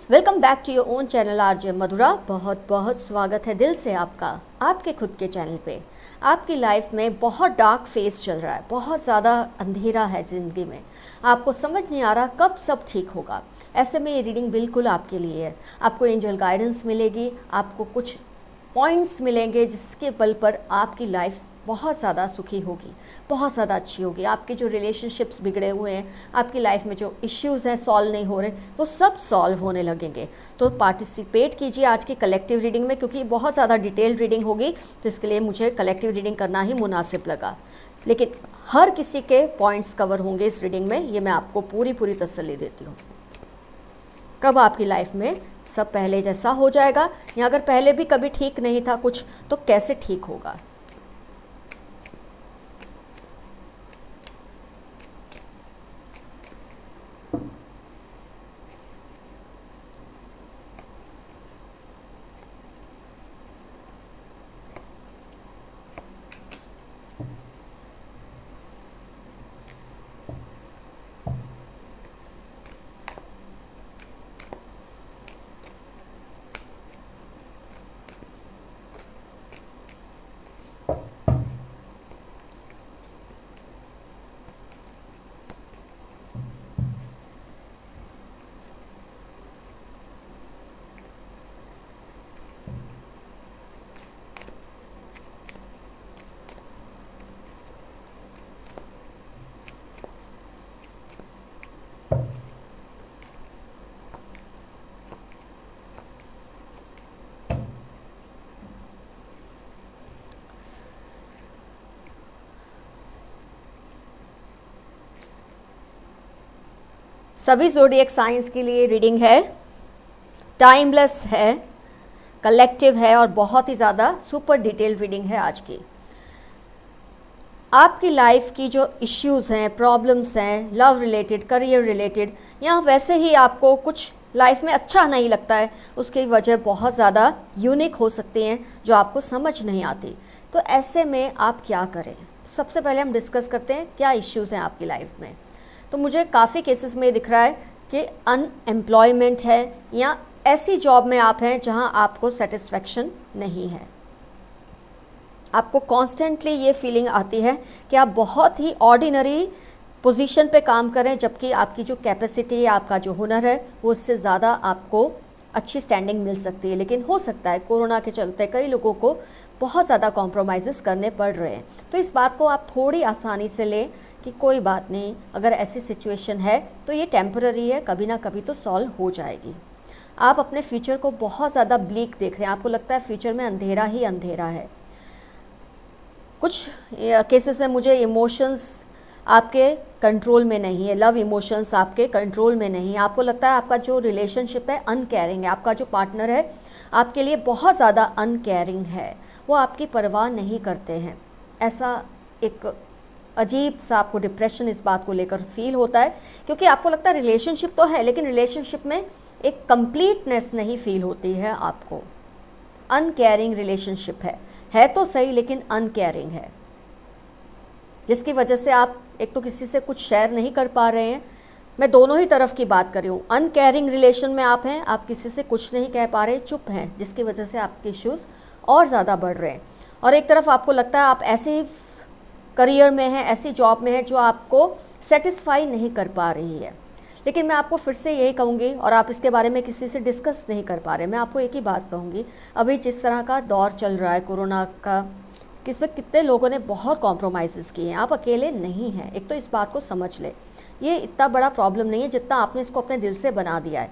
Welcome back to your own channel RJ Madhura. बहुत बहुत स्वागत है दिल से आपका आपके खुद के चैनल पे। आपकी लाइफ में बहुत डार्क फेज चल रहा है, बहुत ज़्यादा अंधेरा है ज़िंदगी में, आपको समझ नहीं आ रहा कब सब ठीक होगा। ऐसे में ये रीडिंग बिल्कुल आपके लिए है। आपको एंजल गाइडेंस मिलेगी, आपको कुछ पॉइंट्स मिलेंगे जिसके बल पर आपकी लाइफ बहुत ज़्यादा सुखी होगी, बहुत ज़्यादा अच्छी होगी। आपके जो रिलेशनशिप्स बिगड़े हुए हैं, आपकी लाइफ में जो इश्यूज़ हैं सॉल्व नहीं हो रहे, वो सब सॉल्व होने लगेंगे। तो पार्टिसिपेट कीजिए आज की कलेक्टिव रीडिंग में, क्योंकि बहुत ज़्यादा डिटेल्ड रीडिंग होगी, तो इसके लिए मुझे कलेक्टिव रीडिंग करना ही मुनासिब लगा। लेकिन हर किसी के पॉइंट्स कवर होंगे इस रीडिंग में, ये मैं आपको पूरी तसल्ली देती हूँ। कब आपकी लाइफ में सब पहले जैसा हो जाएगा, या अगर पहले भी कभी ठीक नहीं था कुछ, तो कैसे ठीक होगा। सभी ज़ोडिएक साइंस के लिए रीडिंग है, टाइमलेस है, कलेक्टिव है और बहुत ही ज़्यादा सुपर डिटेल रीडिंग है आज की। आपकी लाइफ की जो इश्यूज़ हैं, प्रॉब्लम्स हैं, लव रिलेटेड, करियर रिलेटेड, या वैसे ही आपको कुछ लाइफ में अच्छा नहीं लगता है, उसकी वजह बहुत ज़्यादा यूनिक हो सकती हैं जो आपको समझ नहीं आती। तो ऐसे में आप क्या करें, सबसे पहले हम डिस्कस करते हैं क्या इश्यूज़ हैं आपकी लाइफ में। तो मुझे काफ़ी केसेस में दिख रहा है कि अनएम्प्लॉयमेंट है, या ऐसी जॉब में आप हैं जहां आपको सेटिस्फेक्शन नहीं है। आपको कॉन्स्टेंटली ये फीलिंग आती है कि आप बहुत ही ऑर्डिनरी पोजीशन पे काम करें, जबकि आपकी जो कैपेसिटी, आपका जो हुनर है, वो उससे ज़्यादा आपको अच्छी स्टैंडिंग मिल सकती है। लेकिन हो सकता है कोरोना के चलते कई लोगों को बहुत ज़्यादा कॉम्प्रोमाइज़ करने पड़ रहे हैं। तो इस बात को आप थोड़ी आसानी से लें कि कोई बात नहीं, अगर ऐसी सिचुएशन है तो ये टेम्पररी है, कभी ना कभी तो सॉल्व हो जाएगी। आप अपने फ्यूचर को बहुत ज़्यादा ब्लीक देख रहे हैं, आपको लगता है फ्यूचर में अंधेरा ही अंधेरा है। कुछ केसेस में मुझे इमोशंस आपके कंट्रोल में नहीं है, लव इमोशंस आपके कंट्रोल में नहीं है। आपको लगता है आपका जो रिलेशनशिप है अनकेयरिंग है, आपका जो पार्टनर है आपके लिए बहुत ज़्यादा अनकेयरिंग है, वो आपकी परवाह नहीं करते हैं। ऐसा एक अजीब सा आपको डिप्रेशन इस बात को लेकर फील होता है, क्योंकि आपको लगता है रिलेशनशिप तो है, लेकिन रिलेशनशिप में एक कंप्लीटनेस नहीं फील होती है आपको। अनकेयरिंग रिलेशनशिप है तो सही, लेकिन अनकेयरिंग है, जिसकी वजह से आप एक तो किसी से कुछ शेयर नहीं कर पा रहे हैं। मैं दोनों ही तरफ की बात कर रही हूँ। अनकेयरिंग रिलेशन में आप हैं, आप किसी से कुछ नहीं कह पा रहे, चुप हैं, जिसकी वजह से आपके इश्यूज़ और ज़्यादा बढ़ रहे हैं। और एक तरफ आपको लगता है आप ऐसे करियर में हैं, ऐसी जॉब में है जो आपको सेटिस्फाई नहीं कर पा रही है। लेकिन मैं आपको फिर से यही कहूँगी, और आप इसके बारे में किसी से डिस्कस नहीं कर पा रहे, मैं आपको एक ही बात कहूँगी, अभी जिस तरह का दौर चल रहा है कोरोना का, किसमें कितने लोगों ने बहुत कॉम्प्रोमाइज़ किए हैं। आप अकेले नहीं हैं, एक तो इस बात को समझ ले। ये इतना बड़ा प्रॉब्लम नहीं है जितना आपने इसको अपने दिल से बना दिया है।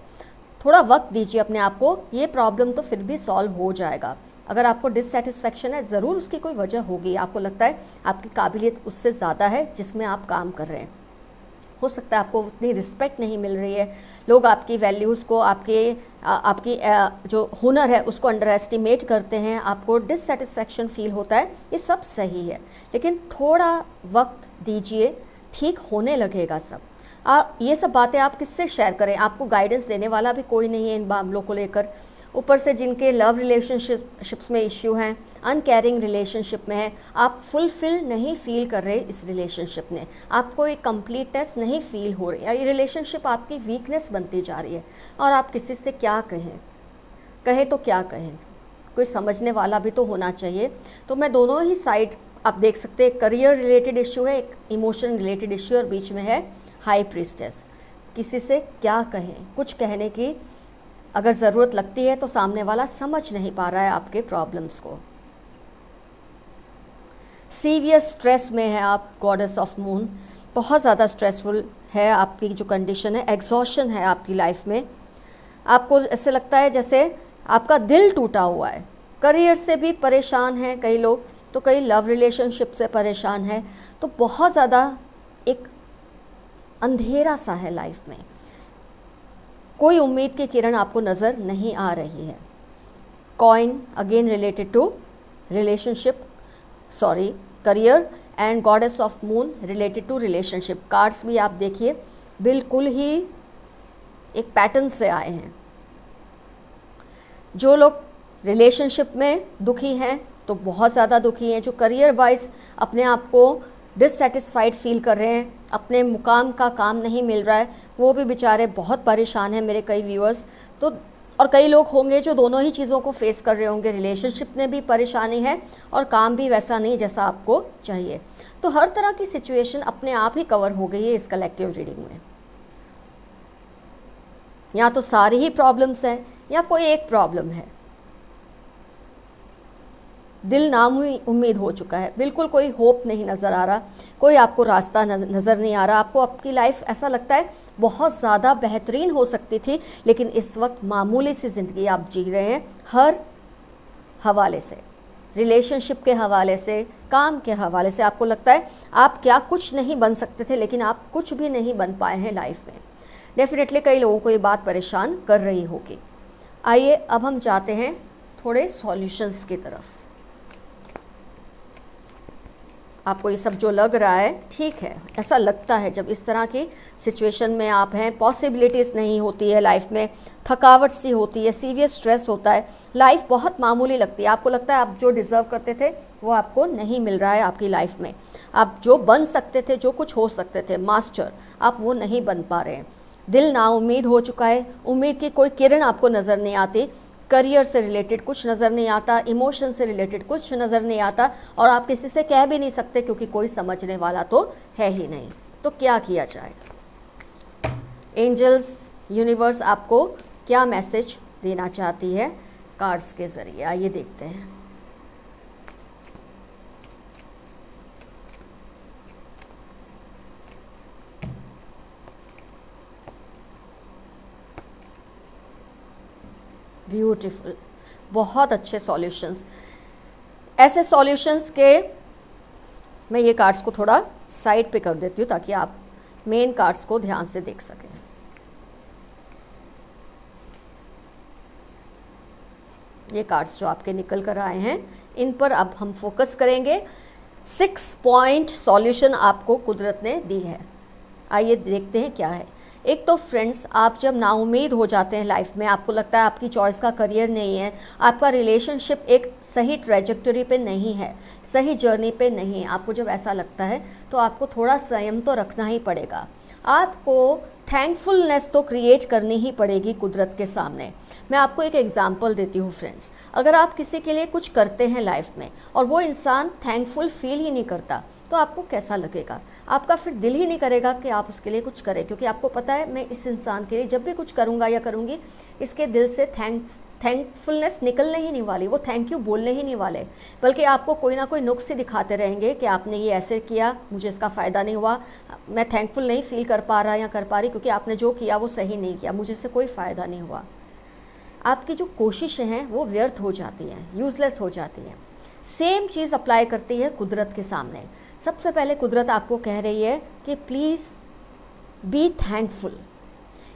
थोड़ा वक्त दीजिए अपने आप को, ये प्रॉब्लम तो फिर भी सॉल्व हो जाएगा। अगर आपको डिससेटिस्फेक्शन है, ज़रूर उसकी कोई वजह होगी। आपको लगता है आपकी काबिलियत उससे ज़्यादा है जिसमें आप काम कर रहे हैं। हो सकता है आपको उतनी रिस्पेक्ट नहीं मिल रही है, लोग आपकी वैल्यूज़ को, आपकी जो हुनर है उसको अंडर एस्टिमेट करते हैं, आपको डिससेटिस्फेक्शन फील होता है। ये सब सही है, लेकिन थोड़ा वक्त दीजिए, ठीक होने लगेगा सब। ये सब बातें आप किससे शेयर करें, आपको गाइडेंस देने वाला भी कोई नहीं है इन मामलों को लेकर। ऊपर से जिनके लव रिलेशनशिप्स में इश्यू हैं, अनकेयरिंग रिलेशनशिप में है, आप फुलफिल नहीं फील कर रहे इस रिलेशनशिप में, आपको एक कंप्लीटनेस नहीं फील हो रही है, ये रिलेशनशिप आपकी वीकनेस बनती जा रही है। और आप किसी से क्या कहें तो क्या कहें, कोई समझने वाला भी तो होना चाहिए। तो मैं दोनों ही साइड आप देख सकते हैं, करियर रिलेटेड इश्यू है, एक इमोशन रिलेटेड इश्यू, और बीच में है हाई प्रीस्टेस। किसी से क्या कहें, कुछ कहने की अगर ज़रूरत लगती है तो सामने वाला समझ नहीं पा रहा है आपके प्रॉब्लम्स को। सीवियर स्ट्रेस में है आप, गॉडेस ऑफ मून, बहुत ज़्यादा स्ट्रेसफुल है आपकी जो कंडीशन है, एग्जॉशन है आपकी लाइफ में। आपको ऐसे लगता है जैसे आपका दिल टूटा हुआ है, करियर से भी परेशान हैं कई लोग, तो कई लव रिलेशनशिप से परेशान है। तो बहुत ज़्यादा एक अंधेरा सा है लाइफ में, कोई उम्मीद की किरण आपको नज़र नहीं आ रही है। Coin again related to relationship, sorry career, and goddess of moon related to relationship. Cards भी आप देखिए बिल्कुल ही एक पैटर्न से आए हैं। जो लोग रिलेशनशिप में दुखी हैं तो बहुत ज़्यादा दुखी हैं, जो करियर वाइज अपने आप को डिससेटिस्फाइड फील कर रहे हैं, अपने मुकाम का काम नहीं मिल रहा है, वो भी बेचारे बहुत परेशान हैं मेरे कई व्यूअर्स। तो और कई लोग होंगे जो दोनों ही चीज़ों को फेस कर रहे होंगे, रिलेशनशिप में भी परेशानी है और काम भी वैसा नहीं जैसा आपको चाहिए। तो हर तरह की सिचुएशन अपने आप ही कवर हो गई है इस कलेक्टिव रीडिंग में। या तो सारी ही प्रॉब्लम्स हैं या कोई एक प्रॉब्लम है, दिल नाउम्मीद हो चुका है, बिल्कुल कोई होप नहीं नज़र आ रहा, कोई आपको रास्ता नज़र नहीं आ रहा। आपको आपकी लाइफ ऐसा लगता है बहुत ज़्यादा बेहतरीन हो सकती थी, लेकिन इस वक्त मामूली सी ज़िंदगी आप जी रहे हैं, हर हवाले से, रिलेशनशिप के हवाले से, काम के हवाले से। आपको लगता है आप क्या कुछ नहीं बन सकते थे, लेकिन आप कुछ भी नहीं बन पाए हैं लाइफ में। डेफिनेटली कई लोगों को ये बात परेशान कर रही होगी। आइए अब हम जाते हैं थोड़े सॉल्यूशंस की तरफ। आपको ये सब जो लग रहा है ठीक है, ऐसा लगता है जब इस तरह की सिचुएशन में आप हैं, पॉसिबिलिटीज़ नहीं होती है लाइफ में, थकावट सी होती है, सीवियर स्ट्रेस होता है, लाइफ बहुत मामूली लगती है, आपको लगता है आप जो डिज़र्व करते थे वो आपको नहीं मिल रहा है आपकी लाइफ में, आप जो बन सकते थे, जो कुछ हो सकते थे मास्टर, आप वो नहीं बन पा रहे हैं। दिल नाउम्मीद हो चुका है, उम्मीद की कोई किरण आपको नज़र नहीं आती, करियर से रिलेटेड कुछ नज़र नहीं आता, इमोशन से रिलेटेड कुछ नज़र नहीं आता, और आप किसी से कह भी नहीं सकते क्योंकि कोई समझने वाला तो है ही नहीं। तो क्या किया जाए? एंजल्स, यूनिवर्स आपको क्या मैसेज देना चाहती है कार्ड्स के ज़रिए, आइए देखते हैं। ब्यूटीफुल, बहुत अच्छे सॉल्यूशंस। ऐसे सॉल्यूशंस के मैं ये कार्ड्स को थोड़ा साइड पे कर देती हूँ ताकि आप मेन कार्ड्स को ध्यान से देख सकें। ये कार्ड्स जो आपके निकल कर आए हैं, इन पर अब हम फोकस करेंगे। 6 पॉइंट सॉल्यूशन आपको कुदरत ने दी है, आइए देखते हैं क्या है। एक तो फ्रेंड्स, आप जब नाउम्मीद हो जाते हैं लाइफ में, आपको लगता है आपकी चॉइस का करियर नहीं है, आपका रिलेशनशिप एक सही ट्रैजेक्टरी पे नहीं है, सही जर्नी पे नहीं है, आपको जब ऐसा लगता है तो आपको थोड़ा संयम तो रखना ही पड़ेगा। आपको थैंकफुलनेस तो क्रिएट करनी ही पड़ेगी कुदरत के सामने। मैं आपको एक एग्जांपल देती हूँ फ्रेंड्स, अगर आप किसी के लिए कुछ करते हैं लाइफ में और वो इंसान थैंकफुल फील ही नहीं करता तो आपको कैसा लगेगा? आपका फिर दिल ही नहीं करेगा कि आप उसके लिए कुछ करें, क्योंकि आपको पता है मैं इस इंसान के लिए जब भी कुछ करूँगा या करूँगी, इसके दिल से थैंकफुलनेस निकलने ही नहीं वाली, वो थैंक यू बोलने ही नहीं वाले, बल्कि आपको कोई ना कोई नुक्स ही दिखाते रहेंगे कि आपने ये ऐसे किया, मुझे इसका फ़ायदा नहीं हुआ, मैं थैंकफुल नहीं फील कर पा रहा या कर पा रही क्योंकि आपने जो किया वो सही नहीं किया, मुझे इससे कोई फ़ायदा नहीं हुआ। आपकी जो कोशिशें हैं वो व्यर्थ हो जाती हैं, यूज़लेस हो जाती हैं। सेम चीज़ अप्लाई करती है कुदरत के सामने। सबसे पहले कुदरत आपको कह रही है कि प्लीज़ बी थैंकफुल,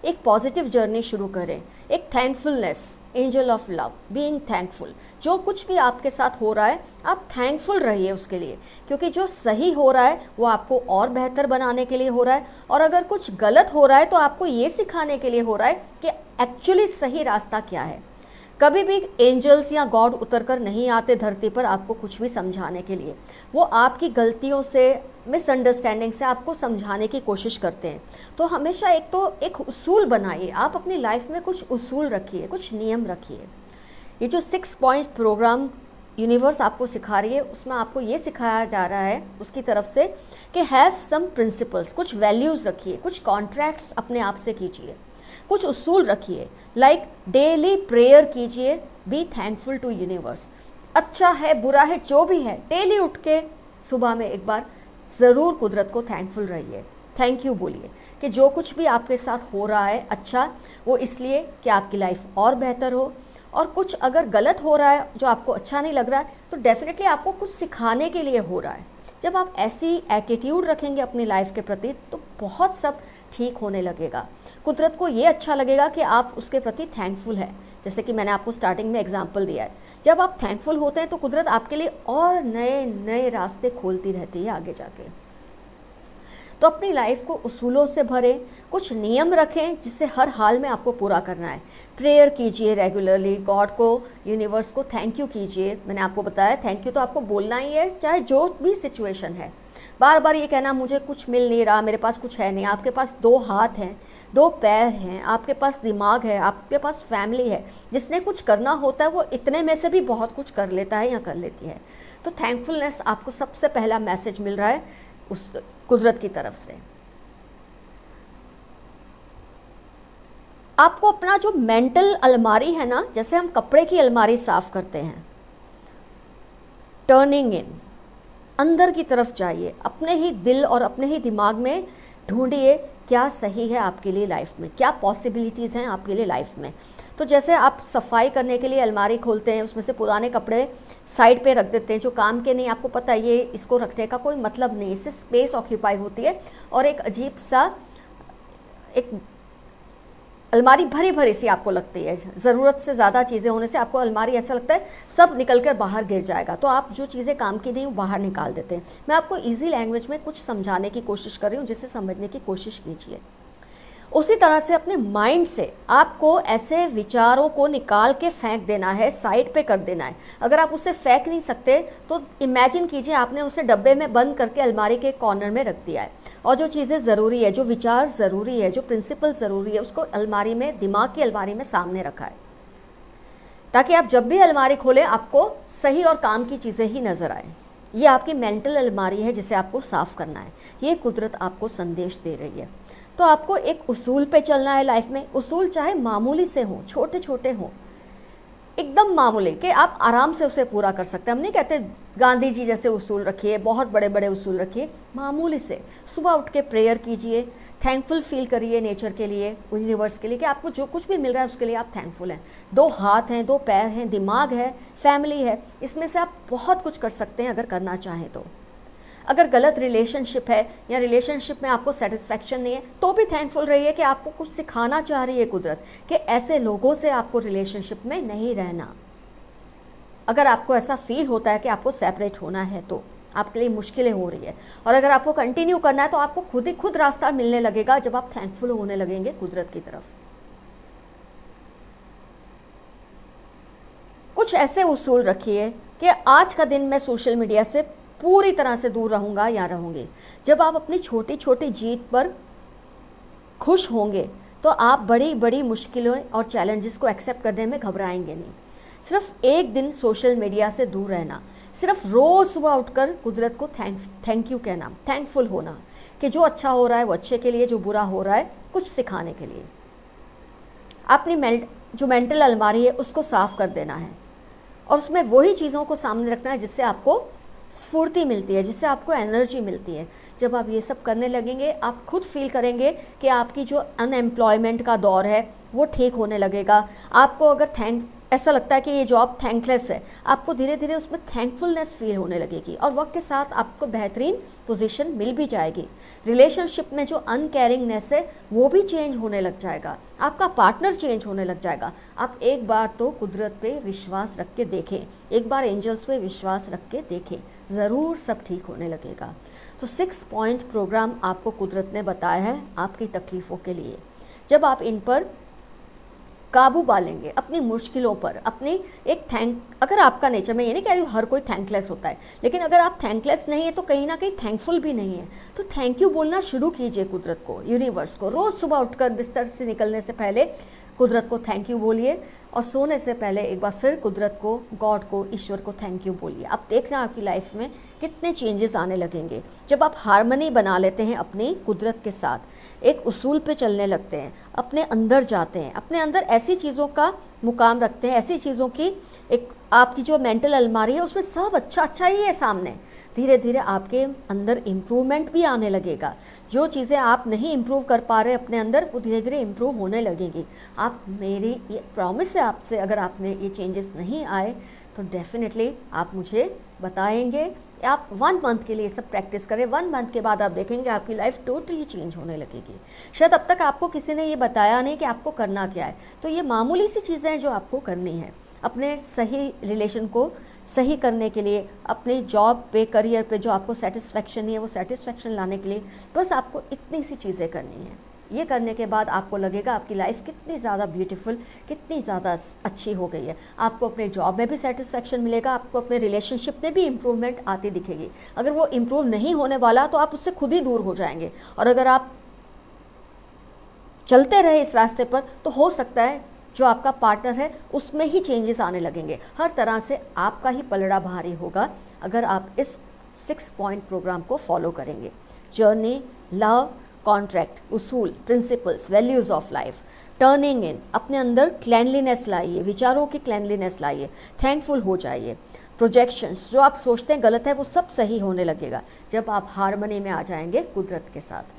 एक पॉजिटिव जर्नी शुरू करें, एक thankfulness, angel of love, being thankful. जो कुछ भी आपके साथ हो रहा है आप थैंकफुल रहिए उसके लिए, क्योंकि जो सही हो रहा है वो आपको और बेहतर बनाने के लिए हो रहा है, और अगर कुछ गलत हो रहा है तो आपको ये सिखाने के लिए हो रहा है कि एक्चुअली सही रास्ता क्या है। कभी भी एंजल्स या गॉड उतर कर नहीं आते धरती पर आपको कुछ भी समझाने के लिए। वो आपकी गलतियों से, मिसअंडरस्टैंडिंग से आपको समझाने की कोशिश करते हैं। तो हमेशा एक उसूल बनाइए, आप अपनी लाइफ में कुछ उसूल रखिए, कुछ नियम रखिए। ये जो 6 पॉइंट प्रोग्राम यूनिवर्स आपको सिखा रही है, उसमें आपको ये सिखाया जा रहा है उसकी तरफ से कि हैव सम प्रिंसिपल्स, कुछ वैल्यूज़ रखिए, कुछ कॉन्ट्रैक्ट्स अपने आप से कीजिए, कुछ उसूल रखिए। लाइक डेली प्रेयर कीजिए, बी थैंकफुल टू यूनिवर्स। अच्छा है, बुरा है, जो भी है, डेली उठ के सुबह में एक बार ज़रूर कुदरत को थैंकफुल रहिए, थैंक यू बोलिए कि जो कुछ भी आपके साथ हो रहा है अच्छा, वो इसलिए कि आपकी लाइफ और बेहतर हो। और कुछ अगर गलत हो रहा है, जो आपको अच्छा नहीं लग रहा है, तो डेफिनेटली आपको कुछ सिखाने के लिए हो रहा है। जब आप ऐसी एटीट्यूड रखेंगे अपनी लाइफ के प्रति, तो बहुत सब ठीक होने लगेगा। कुदरत को ये अच्छा लगेगा कि आप उसके प्रति थैंकफुल है। जैसे कि मैंने आपको स्टार्टिंग में एग्जांपल दिया है, जब आप थैंकफुल होते हैं तो कुदरत आपके लिए और नए नए रास्ते खोलती रहती है आगे जाके। तो अपनी लाइफ को उसूलों से भरें, कुछ नियम रखें जिससे हर हाल में आपको पूरा करना है। प्रेयर कीजिए रेगुलरली, गॉड को, यूनिवर्स को थैंक यू कीजिए। मैंने आपको बताया थैंक यू तो आपको बोलना ही है, चाहे जो भी सिचुएशन है। बार बार ये कहना मुझे कुछ मिल नहीं रहा, मेरे पास कुछ है नहीं। आपके पास 2 हाथ हैं, 2 पैर हैं, आपके पास दिमाग है, आपके पास फैमिली है। जिसने कुछ करना होता है वो इतने में से भी बहुत कुछ कर लेता है या कर लेती है। तो थैंकफुलनेस आपको सबसे पहला मैसेज मिल रहा है उस कुदरत की तरफ से। आपको अपना जो मेंटल अलमारी है ना, जैसे हम कपड़े की अलमारी साफ करते हैं, टर्निंग इन, अंदर की तरफ जाइए, अपने ही दिल और अपने ही दिमाग में ढूंढिए क्या सही है आपके लिए लाइफ में, क्या पॉसिबिलिटीज़ हैं आपके लिए लाइफ में। तो जैसे आप सफाई करने के लिए अलमारी खोलते हैं, उसमें से पुराने कपड़े साइड पे रख देते हैं जो काम के नहीं, आपको पता है ये इसको रखने का कोई मतलब नहीं, इससे स्पेस ऑक्यूपाई होती है और एक अजीब सा एक अलमारी भरी भरी सी आपको लगती है। ज़रूरत से ज़्यादा चीज़ें होने से आपको अलमारी ऐसा लगता है सब निकल कर बाहर गिर जाएगा, तो आप जो चीज़ें काम की नहीं वो बाहर निकाल देते हैं। मैं आपको इजी लैंग्वेज में कुछ समझाने की कोशिश कर रही हूँ, जिसे समझने की कोशिश कीजिए। उसी तरह से अपने माइंड से आपको ऐसे विचारों को निकाल के फेंक देना है, साइड पे कर देना है। अगर आप उसे फेंक नहीं सकते तो इमेजिन कीजिए आपने उसे डब्बे में बंद करके अलमारी के कॉर्नर में रख दिया है, और जो चीज़ें ज़रूरी है, जो विचार ज़रूरी है, जो प्रिंसिपल ज़रूरी है, उसको अलमारी में, दिमाग की अलमारी में सामने रखा है, ताकि आप जब भी अलमारी खोलें आपको सही और काम की चीज़ें ही नज़र आए। ये आपकी मेंटल अलमारी है जिसे आपको साफ़ करना है। ये कुदरत आपको संदेश दे रही है। तो आपको एक उसूल पे चलना है लाइफ में। उसूल चाहे मामूली से हो, छोटे छोटे हो, एकदम मामूली कि आप आराम से उसे पूरा कर सकते हैं। हम नहीं कहते गांधी जी जैसे उसूल रखिए, बहुत बड़े बड़े उसूल रखिए, मामूली से सुबह उठ के प्रेयर कीजिए, थैंकफुल फील करिए नेचर के लिए, यूनिवर्स के लिए कि आपको जो कुछ भी मिल रहा है उसके लिए आप थैंकफुल हैं। 2 हाथ हैं, 2 पैर हैं, दिमाग है, फैमिली है, इसमें से आप बहुत कुछ कर सकते हैं अगर करना चाहें तो। अगर गलत रिलेशनशिप है या रिलेशनशिप में आपको सेटिस्फैक्शन नहीं है तो भी थैंकफुल रहिए कि आपको कुछ सिखाना चाह रही है कुदरत कि ऐसे लोगों से आपको रिलेशनशिप में नहीं रहना। अगर आपको ऐसा फील होता है कि आपको सेपरेट होना है तो आपके लिए मुश्किलें हो रही है, और अगर आपको कंटिन्यू करना है तो आपको खुद ही खुद रास्ता मिलने लगेगा जब आप थैंकफुल होने लगेंगे कुदरत की तरफ। कुछ ऐसे उसूल रखिए कि आज का दिन मैं सोशल मीडिया से पूरी तरह से दूर रहूँगा या रहूँगी। जब आप अपनी छोटी छोटी जीत पर खुश होंगे तो आप बड़ी बड़ी मुश्किलों और चैलेंजेस को एक्सेप्ट करने में घबराएंगे नहीं। सिर्फ एक दिन सोशल मीडिया से दूर रहना, सिर्फ रोज़ सुबह उठकर कुदरत को थैंक यू कहना, थैंकफुल होना कि जो अच्छा हो रहा है वो अच्छे के लिए, जो बुरा हो रहा है कुछ सिखाने के लिए। अपनी जो मेंटल अलमारी है उसको साफ़ कर देना है और उसमें वही चीज़ों को सामने रखना है जिससे आपको स्फूर्ति मिलती है, जिससे आपको एनर्जी मिलती है। जब आप ये सब करने लगेंगे आप खुद फील करेंगे कि आपकी जो अनएम्प्लॉयमेंट का दौर है वो ठीक होने लगेगा। आपको अगर ऐसा लगता है कि ये जॉब थैंकलेस है, आपको धीरे धीरे उसमें थैंकफुलनेस फील होने लगेगी और वक्त के साथ आपको बेहतरीन पोजीशन मिल भी जाएगी। रिलेशनशिप में जो अनकेयरिंगनेस है वो भी चेंज होने लग जाएगा, आपका पार्टनर चेंज होने लग जाएगा। आप एक बार तो कुदरत पे विश्वास रख के देखें, एक बार एंजल्स पे विश्वास रख के देखें, ज़रूर सब ठीक होने लगेगा। तो 6 पॉइंट प्रोग्राम आपको कुदरत ने बताया है आपकी तकलीफ़ों के लिए। जब आप इन पर काबू पा लेंगे अपनी मुश्किलों पर, अपनी एक अगर आपका नेचर, मैं ये नहीं कह रही हूँ हर कोई थैंकलेस होता है, लेकिन अगर आप थैंकलेस नहीं है तो कहीं ना कहीं थैंकफुल भी नहीं है, तो थैंक यू बोलना शुरू कीजिए कुदरत को, यूनिवर्स को। रोज़ सुबह उठकर बिस्तर से निकलने से पहले कुदरत को थैंक यू बोलिए, और सोने से पहले एक बार फिर कुदरत को, गॉड को, ईश्वर को थैंक यू बोलिए। आप देखना आपकी लाइफ में कितने चेंजेस आने लगेंगे जब आप हार्मनी बना लेते हैं अपनी कुदरत के साथ, एक उसूल पे चलने लगते हैं, अपने अंदर जाते हैं, अपने अंदर ऐसी चीज़ों का मुकाम रखते हैं, ऐसी चीज़ों की एक आपकी जो मेंटल अलमारी है उसमें सब अच्छा अच्छा ही है सामने। धीरे धीरे आपके अंदर इम्प्रूवमेंट भी आने लगेगा। जो चीज़ें आप नहीं इम्प्रूव कर पा रहे अपने अंदर, वो धीरे धीरे इम्प्रूव होने लगेंगी। आप, मेरी ये प्रॉमिस है आपसे, अगर आप में ये चेंजेस नहीं आए तो डेफिनेटली आप मुझे बताएंगे। आप 1 मंथ के लिए सब प्रैक्टिस करें, 1 मंथ के बाद आप देखेंगे आपकी लाइफ टोटली चेंज होने लगेगी। शायद अब तक आपको किसी ने ये बताया नहीं कि आपको करना क्या है, तो ये मामूली सी चीज़ें हैं जो आपको करनी है अपने सही रिलेशन को सही करने के लिए, अपने जॉब पे, करियर पे जो आपको सेटिस्फेक्शन नहीं है वो सेटिस्फेक्शन लाने के लिए। बस आपको इतनी सी चीज़ें करनी है। ये करने के बाद आपको लगेगा आपकी लाइफ कितनी ज़्यादा ब्यूटीफुल, कितनी ज़्यादा अच्छी हो गई है। आपको अपने जॉब में भी सेटिस्फेक्शन मिलेगा, आपको अपने रिलेशनशिप में भी इम्प्रूवमेंट आती दिखेगी। अगर वो इम्प्रूव नहीं होने वाला तो आप उससे खुद ही दूर हो जाएंगे, और अगर आप चलते रहे इस रास्ते पर तो हो सकता है जो आपका पार्टनर है उसमें ही चेंजेस आने लगेंगे। हर तरह से आपका ही पलड़ा भारी होगा अगर आप इस 6 पॉइंट प्रोग्राम को फॉलो करेंगे। जर्नी, लव, कॉन्ट्रैक्ट, उसूल, principles, values of life, turning इन, अपने अंदर क्लैनलीनेस लाइए, विचारों की क्लैनलीनेस लाइए, थैंकफुल हो जाइए। प्रोजेक्शंस, जो आप सोचते हैं गलत है वो सब सही होने लगेगा जब आप हार्मनी में आ जाएंगे कुदरत के साथ।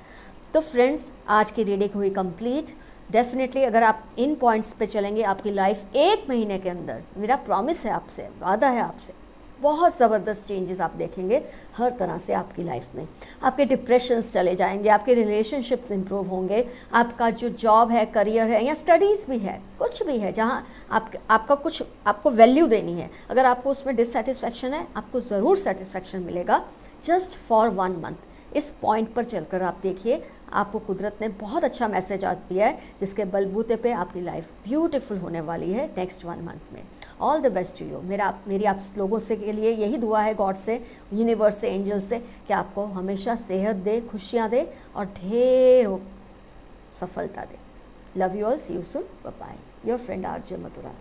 तो फ्रेंड्स, आज की रीडिंग हुई कंप्लीट। डेफिनेटली अगर आप इन पॉइंट्स पे चलेंगे आपकी लाइफ 1 महीने के अंदर, मेरा प्रॉमिस है आपसे, वादा है आपसे, बहुत ज़बरदस्त चेंजेस आप देखेंगे हर तरह से आपकी लाइफ में। आपके डिप्रेशंस चले जाएंगे, आपके रिलेशनशिप्स इंप्रूव होंगे, आपका जो जॉब है, करियर है या स्टडीज़ भी है, कुछ भी है जहाँ आपका कुछ आपको वैल्यू देनी है, अगर आपको उसमें डिससेटिस्फैक्शन है आपको ज़रूर सेटिस्फैक्शन मिलेगा जस्ट फॉर 1 मंथ। इस पॉइंट पर चलकर आप देखिए आपको कुदरत ने बहुत अच्छा मैसेज आज दिया है जिसके बलबूते पे आपकी लाइफ ब्यूटीफुल होने वाली है नेक्स्ट 1 मंथ में। All the best to you. मेरी आप लोगों से के लिए यही दुआ है, गॉड से, यूनिवर्स से, एंजल से, कि आपको हमेशा सेहत दे, खुशियाँ दे और ढेर सफलता दे। Love you all, see you soon, bye bye. Your friend RJ Mathura.